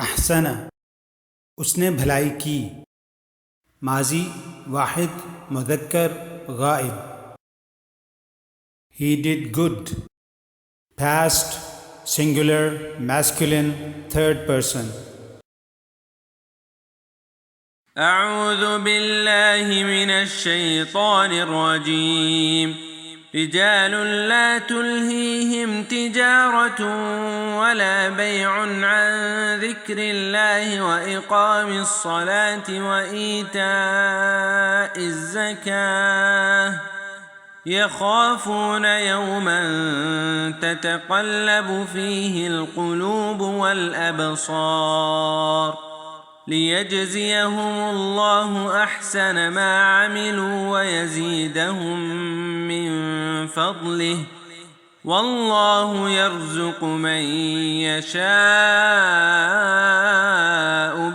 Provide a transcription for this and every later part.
احسن اس نے بھلائی کی. ماضی واحد مذکر غائب. He did good. Past singular masculine third person. أعوذ بالله من الشيطان الرجيم. رجال لا تلهيهم تجارة ولا بيع عن ذكر الله وإقام الصلاة وإيتاء الزكاة يخافون يوما تتقلب فيه القلوب والأبصار ليجزيهم الله أحسن ما عملوا ويزيدهم من فضله والله يرزق من يشاء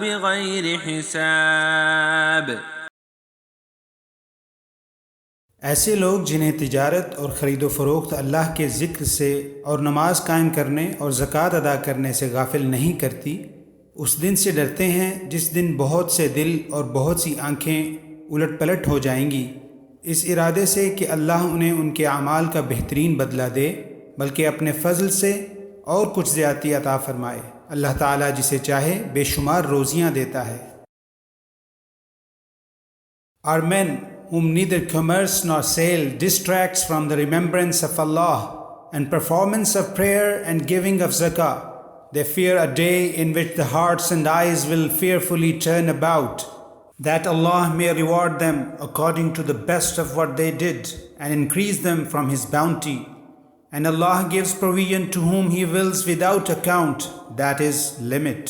بغير حساب. ایسے لوگ جنہیں تجارت اور خرید و فروخت اللہ کے ذکر سے اور نماز قائم کرنے اور زکوٰۃ ادا کرنے سے غافل نہیں کرتی، اس دن سے ڈرتے ہیں جس دن بہت سے دل اور بہت سی آنکھیں الٹ پلٹ ہو جائیں گی، اس ارادے سے کہ اللہ انہیں ان کے اعمال کا بہترین بدلہ دے، بلکہ اپنے فضل سے اور کچھ زیادتی عطا فرمائے. اللہ تعالیٰ جسے چاہے بے شمار روزیاں دیتا ہے. Are men whom neither commerce nor sale distracts from the remembrance of Allah and performance of prayer and giving of zakah. They fear a day in which the hearts and eyes will fearfully turn about, that Allah may reward them according to the best of what they did and increase them from His bounty. And Allah gives provision to whom He wills without account, that is, limit.